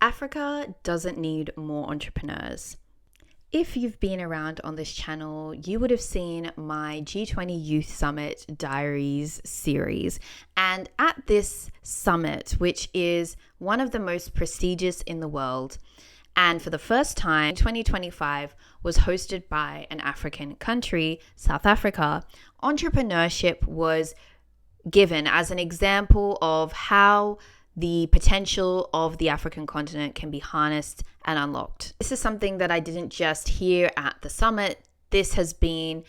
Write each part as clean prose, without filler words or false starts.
Africa doesn't need more entrepreneurs. If you've been around on this channel, you would have seen my G20 Youth Summit Diaries series. And at this summit, which is one of the most prestigious in the world, and for the first time, 2025 was hosted by an African country, South Africa, entrepreneurship was given as an example of how the potential of the African continent can be harnessed and unlocked. This is something that I didn't just hear at the summit. This has been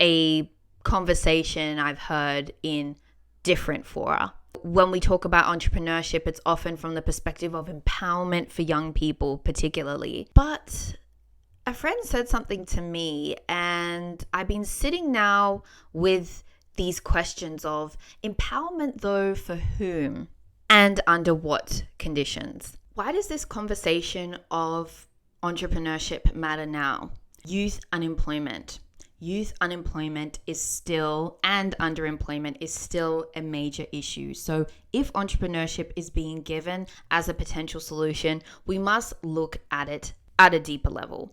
a conversation I've heard in different fora. When we talk about entrepreneurship, it's often from the perspective of empowerment for young people, particularly. But a friend said something to me, and I've been sitting now with these questions of empowerment, though, for whom? And under what conditions? Why does this conversation of entrepreneurship matter now? Youth unemployment. Youth unemployment is still, and underemployment is still a major issue. So if entrepreneurship is being given as a potential solution, we must look at it at a deeper level.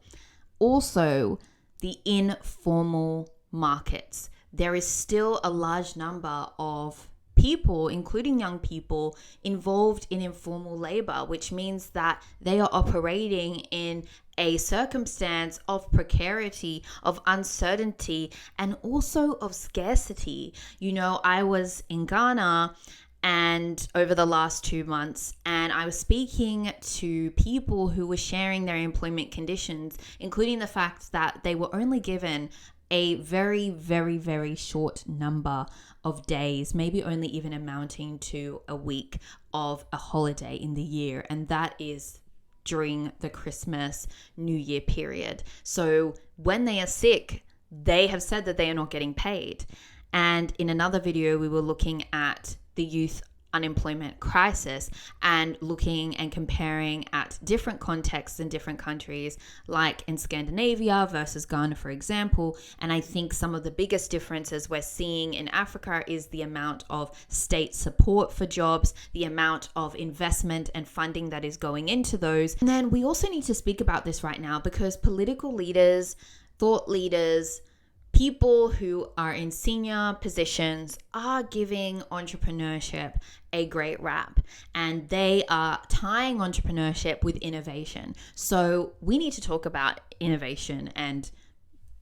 Also, the informal markets. There is still a large number of people, including young people, involved in informal labor, which means that they are operating in a circumstance of precarity, of uncertainty, and also of scarcity. You know, I was in Ghana and over the last 2 months, and I was speaking to people who were sharing their employment conditions, including the fact that they were only given a very, very, very short number of days, maybe only even amounting to a week of a holiday in the year. And that is during the Christmas, New Year period. So when they are sick, they have said that they are not getting paid. And in another video, we were looking at the youth unemployment crisis and looking and comparing at different contexts in different countries, like in Scandinavia versus Ghana, for example. And I think some of the biggest differences we're seeing in Africa is the amount of state support for jobs, the amount of investment and funding that is going into those. And then we also need to speak about this right now because political leaders, thought leaders, people who are in senior positions are giving entrepreneurship a great rap, and they are tying entrepreneurship with innovation. So we need to talk about innovation and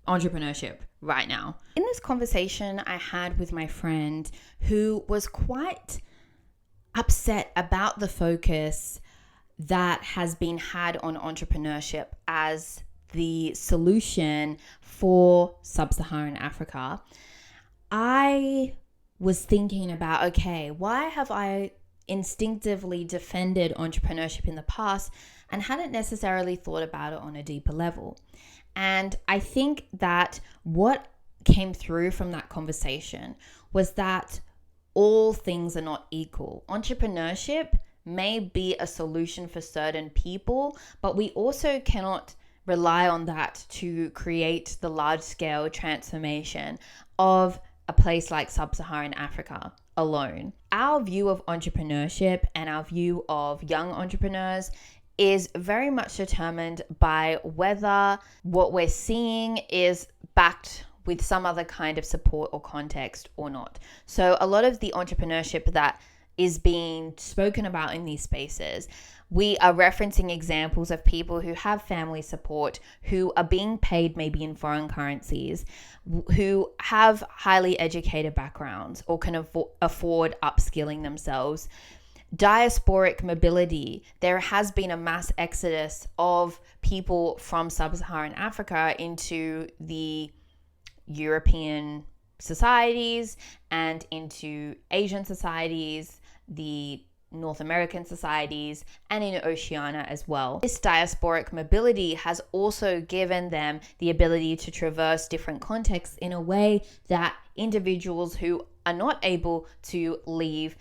entrepreneurship right now. In this conversation I had with my friend who was quite upset about the focus that has been had on entrepreneurship as the solution for sub-Saharan Africa, I was thinking about, okay, why have I instinctively defended entrepreneurship in the past and hadn't necessarily thought about it on a deeper level? And I think that what came through from that conversation was that all things are not equal. Entrepreneurship may be a solution for certain people, but we also cannot rely on that to create the large-scale transformation of a place like sub-Saharan Africa alone. Our view of entrepreneurship and our view of young entrepreneurs is very much determined by whether what we're seeing is backed with some other kind of support or context or not. So a lot of the entrepreneurship that is being spoken about in these spaces, we are referencing examples of people who have family support, who are being paid maybe in foreign currencies, who have highly educated backgrounds or can afford upskilling themselves. Diasporic mobility. There has been a mass exodus of people from sub-Saharan Africa into the European societies and into Asian societies, the North American societies, and in Oceania as well. This diasporic mobility has also given them the ability to traverse different contexts in a way that individuals who are not able to leave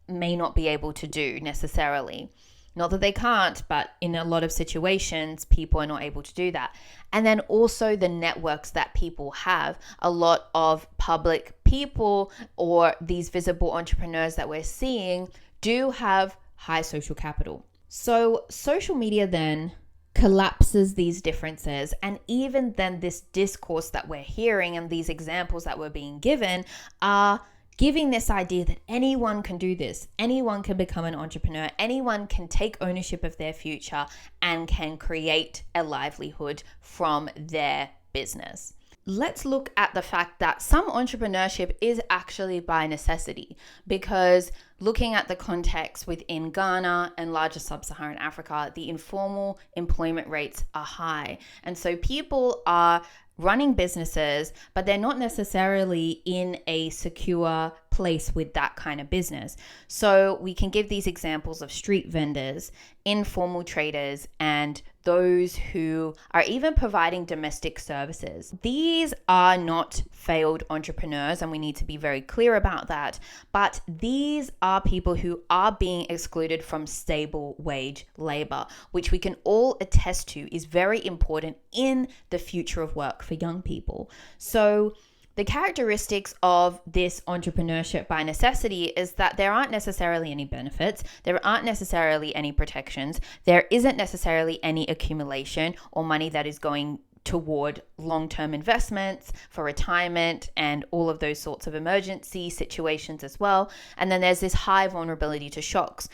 may not be able to do necessarily. Not that they can't, but in a lot of situations, people are not able to do that. And then also the networks that people have. A lot of public people or these visible entrepreneurs that we're seeing do have high social capital. So social media then collapses these differences, and even then this discourse that we're hearing and these examples that we're being given are giving this idea that anyone can do this, anyone can become an entrepreneur, anyone can take ownership of their future and can create a livelihood from their business. Let's look at the fact that some entrepreneurship is actually by necessity, because looking at the context within Ghana and larger sub-Saharan Africa, the informal employment rates are high. And so people are running businesses, but they're not necessarily in a secure place with that kind of business. So we can give these examples of street vendors, informal traders, and those who are even providing domestic services. These are not failed entrepreneurs, and we need to be very clear about that. But these are people who are being excluded from stable wage labor, which we can all attest to is very important in the future of work for young people. So the characteristics of this entrepreneurship by necessity is that there aren't necessarily any benefits, there aren't necessarily any protections, there isn't necessarily any accumulation or money that is going toward long-term investments for retirement and all of those sorts of emergency situations as well. And then there's this high vulnerability to shocks.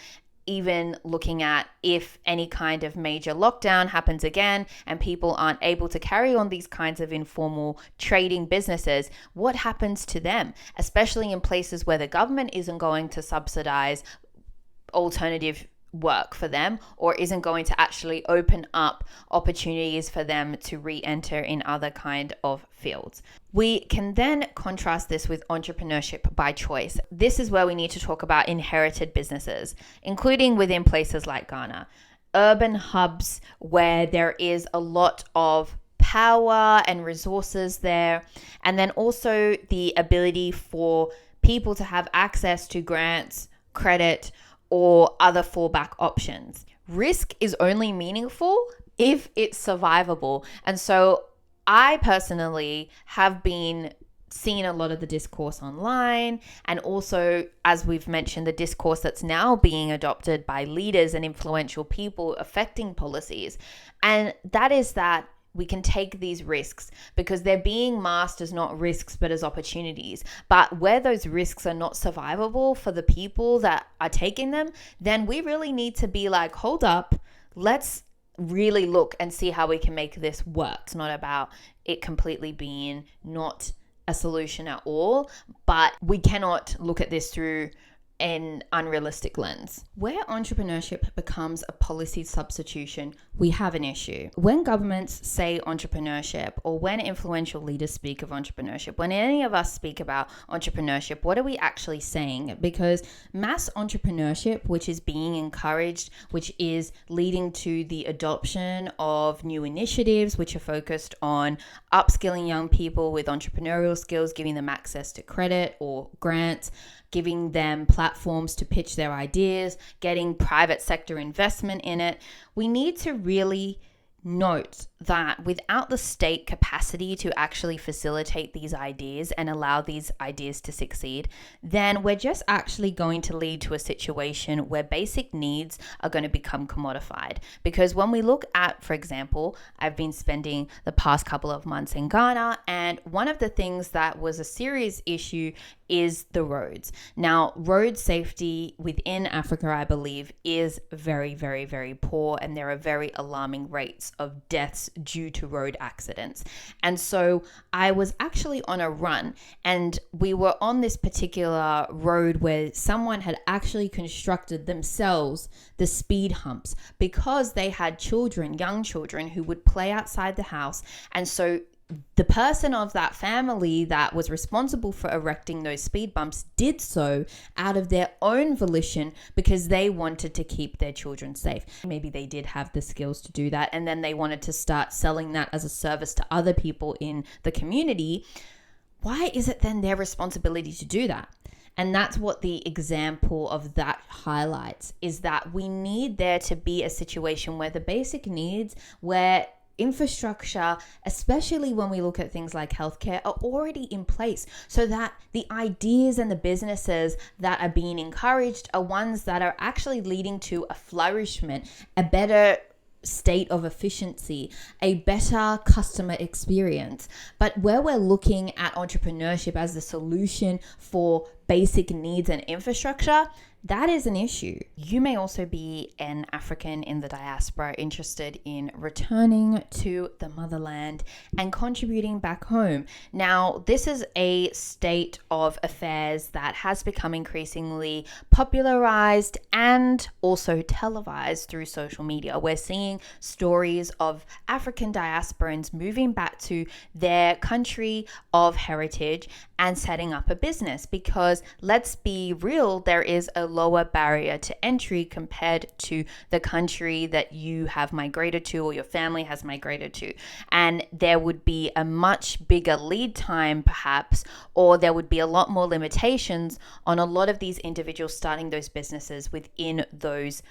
Even looking at if any kind of major lockdown happens again and people aren't able to carry on these kinds of informal trading businesses, what happens to them, especially in places where the government isn't going to subsidize alternative work for them or isn't going to actually open up opportunities for them to re-enter in other kind of fields. We can then contrast this with entrepreneurship by choice. This is where we need to talk about inherited businesses, including within places like Ghana, urban hubs where there is a lot of power and resources there, and then also the ability for people to have access to grants, credit, or other fallback options. Risk is only meaningful if it's survivable. And so I personally have been seeing a lot of the discourse online, and also, as we've mentioned, the discourse that's now being adopted by leaders and influential people affecting policies. And that is that we can take these risks because they're being masked as not risks, but as opportunities. But where those risks are not survivable for the people that are taking them, then we really need to be like, hold up, let's really look and see how we can make this work. It's not about it completely being not a solution at all, but we cannot look at this through an unrealistic lens. Where entrepreneurship becomes a policy substitution, we have an issue. When governments say entrepreneurship, or when influential leaders speak of entrepreneurship, when any of us speak about entrepreneurship, what are we actually saying? Because mass entrepreneurship, which is being encouraged, which is leading to the adoption of new initiatives, which are focused on upskilling young people with entrepreneurial skills, giving them access to credit or grants, giving them platforms to pitch their ideas, getting private sector investment in it. We need to really note that without the state capacity to actually facilitate these ideas and allow these ideas to succeed, then we're just actually going to lead to a situation where basic needs are going to become commodified. Because when we look at, for example, I've been spending the past couple of months in Ghana, and one of the things that was a serious issue is the roads. Now, road safety within Africa, I believe, is very, very, very poor, and there are very alarming rates of deaths due to road accidents. And so I was actually on a run, and we were on this particular road where someone had actually constructed themselves the speed humps because they had children, young children, who would play outside the house. And so the person of that family that was responsible for erecting those speed bumps did so out of their own volition because they wanted to keep their children safe. Maybe they did have the skills to do that, and then they wanted to start selling that as a service to other people in the community. Why is it then their responsibility to do that? And that's what the example of that highlights, is that we need there to be a situation where the basic needs, where infrastructure, especially when we look at things like healthcare, are already in place so that the ideas and the businesses that are being encouraged are ones that are actually leading to a flourishment, a better state of efficiency, a better customer experience. But where we're looking at entrepreneurship as the solution for basic needs and infrastructure, that is an issue. You may also be an African in the diaspora interested in returning to the motherland and contributing back home. Now, this is a state of affairs that has become increasingly popularized and also televised through social media. We're seeing stories of African diasporans moving back to their country of heritage and setting up a business because, let's be real, there is a lower barrier to entry compared to the country that you have migrated to or your family has migrated to. And there would be a much bigger lead time perhaps, or there would be a lot more limitations on a lot of these individuals starting those businesses within those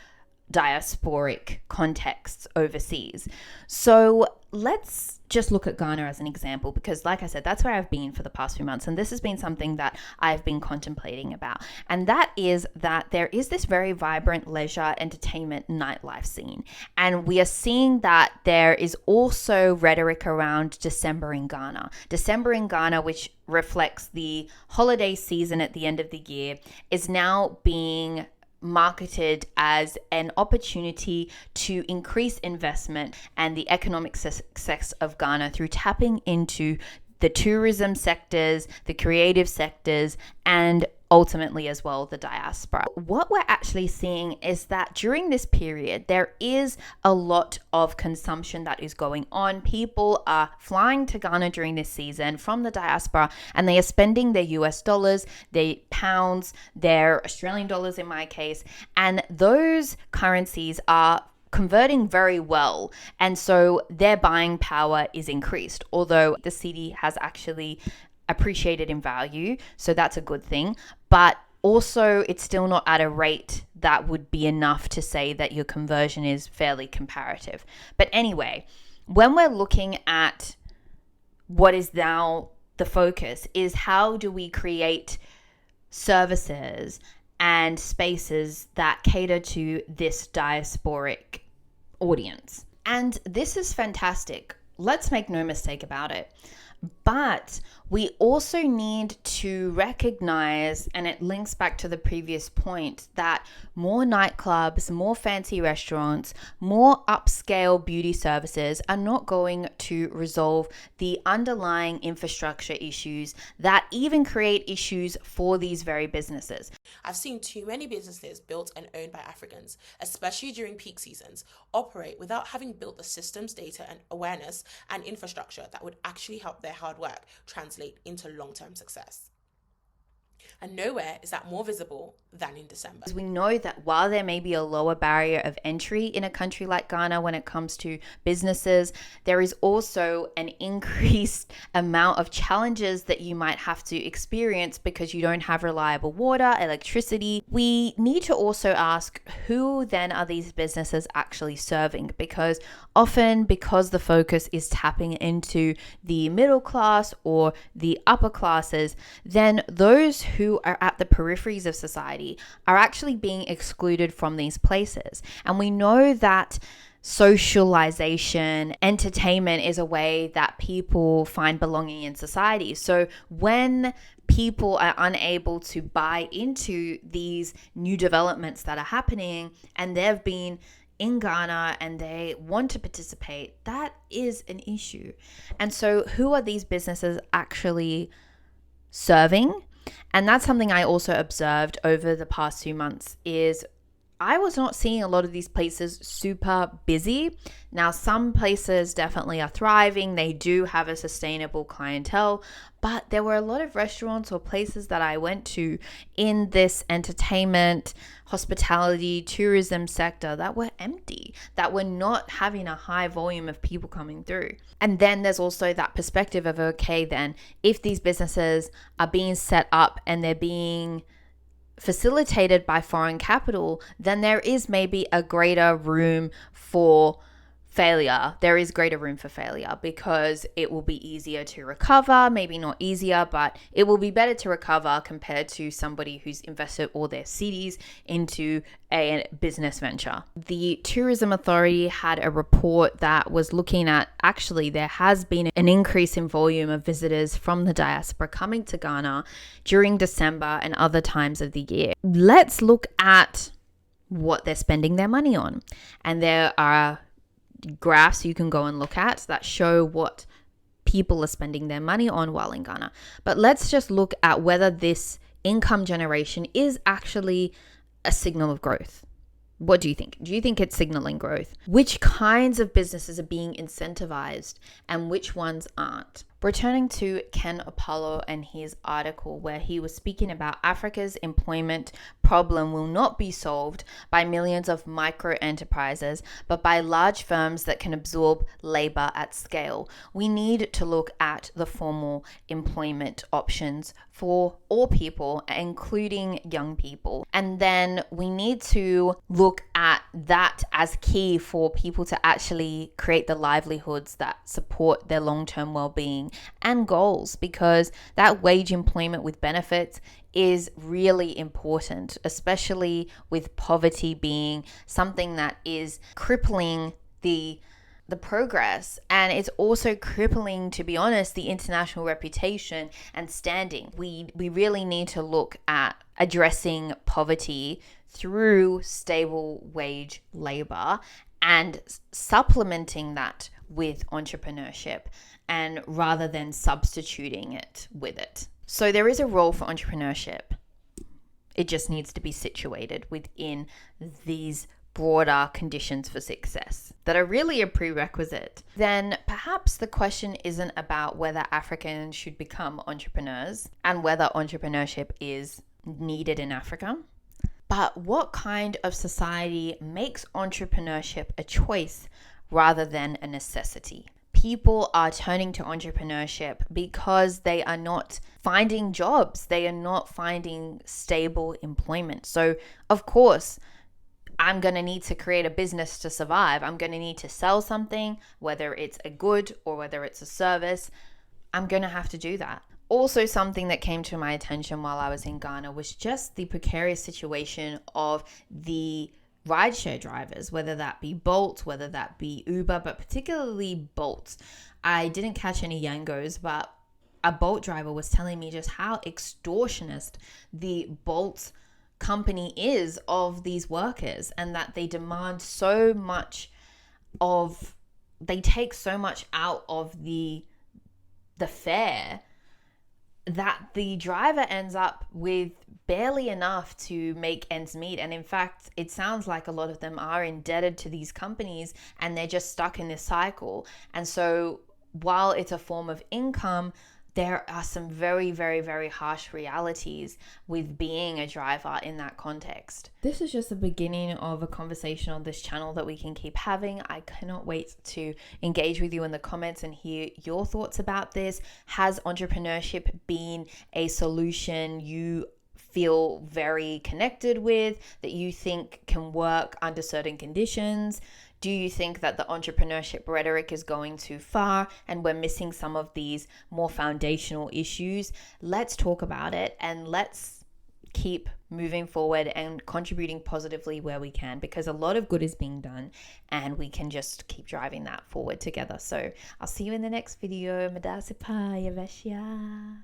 diasporic contexts overseas. So let's just look at Ghana as an example, because like I said, that's where I've been for the past few months. And this has been something that I've been contemplating about. And that is that there is this very vibrant leisure, entertainment, nightlife scene. And we are seeing that there is also rhetoric around December in Ghana. December in Ghana, which reflects the holiday season at the end of the year, is now being marketed as an opportunity to increase investment and the economic success of Ghana through tapping into the tourism sectors, the creative sectors, and ultimately as well the diaspora. What we're actually seeing is that during this period, there is a lot of consumption that is going on. People are flying to Ghana during this season from the diaspora, and they are spending their US dollars, their pounds, their Australian dollars in my case, and those currencies are converting very well, and so their buying power is increased, although the cedi has actually appreciated in value, so that's a good thing, but also it's still not at a rate that would be enough to say that your conversion is fairly comparative. But anyway, when we're looking at what is now the focus is how do we create services and spaces that cater to this diasporic audience. And this is fantastic. Let's make no mistake about it. But we also need to recognize, and it links back to the previous point, that more nightclubs, more fancy restaurants, more upscale beauty services are not going to resolve the underlying infrastructure issues that even create issues for these very businesses. I've seen too many businesses built and owned by Africans, especially during peak seasons, operate without having built the systems, data, and awareness and infrastructure that would actually help their hard work translate into long-term success. And nowhere is that more visible than in December. We know that while there may be a lower barrier of entry in a country like Ghana when it comes to businesses, there is also an increased amount of challenges that you might have to experience because you don't have reliable water, electricity. We need to also ask, who then are these businesses actually serving? Because often, because the focus is tapping into the middle class or the upper classes, then those who are at the peripheries of society are actually being excluded from these places. And we know that socialization, entertainment is a way that people find belonging in society. So when people are unable to buy into these new developments that are happening and they've been in Ghana and they want to participate, that is an issue. And so who are these businesses actually serving? And that's something I also observed over the past 2 months is I was not seeing a lot of these places super busy. Now, some places definitely are thriving. They do have a sustainable clientele, but there were a lot of restaurants or places that I went to in this entertainment, hospitality, tourism sector that were empty, that were not having a high volume of people coming through. And then there's also that perspective of, okay, then if these businesses are being set up and they're being facilitated by foreign capital, then there is maybe a greater room for failure, there is greater room for failure because it will be easier to recover. Maybe not easier, but it will be better to recover compared to somebody who's invested all their cedis into a business venture. The Tourism Authority had a report that was looking at, actually there has been an increase in volume of visitors from the diaspora coming to Ghana during December and other times of the year. Let's look at what they're spending their money on. And there are graphs you can go and look at that show what people are spending their money on while in Ghana. But let's just look at whether this income generation is actually a signal of growth. What do you think? Do you think it's signaling growth? Which kinds of businesses are being incentivized and which ones aren't? Returning to Ken Apollo and his article where he was speaking about Africa's employment problem will not be solved by millions of micro enterprises, but by large firms that can absorb labor at scale. We need to look at the formal employment options for all people, including young people. And then we need to look at that as key for people to actually create the livelihoods that support their long-term well-being and goals, because that wage employment with benefits is really important, especially with poverty being something that is crippling the progress, and it's also crippling, to be honest, the international reputation and standing. We really need to look at addressing poverty through stable wage labor and supplementing that with entrepreneurship, and rather than substituting it with it. So there is a role for entrepreneurship. It just needs to be situated within these broader conditions for success that are really a prerequisite. Then perhaps the question isn't about whether Africans should become entrepreneurs and whether entrepreneurship is needed in Africa, but what kind of society makes entrepreneurship a choice rather than a necessity? People are turning to entrepreneurship because they are not finding jobs. They are not finding stable employment. So, of course, I'm going to need to create a business to survive. I'm going to need to sell something, whether it's a good or whether it's a service. I'm going to have to do that. Also, something that came to my attention while I was in Ghana was just the precarious situation of the rideshare drivers, whether that be Bolt, whether that be Uber, but particularly Bolt. I didn't catch any Yangos, but a Bolt driver was telling me just how extortionist the Bolt company is of these workers, and that they demand so much they take so much out of the fare that the driver ends up with barely enough to make ends meet. And in fact, it sounds like a lot of them are indebted to these companies and they're just stuck in this cycle. And so while it's a form of income, there are some very, very, very harsh realities with being a driver in that context. This is just the beginning of a conversation on this channel that we can keep having. I cannot wait to engage with you in the comments and hear your thoughts about this. Has entrepreneurship been a solution you feel very connected with, that you think can work under certain conditions? Do you think that the entrepreneurship rhetoric is going too far and we're missing some of these more foundational issues? Let's talk about it and let's keep moving forward and contributing positively where we can, because a lot of good is being done and we can just keep driving that forward together. So I'll see you in the next video. Madasipa Yaveshya.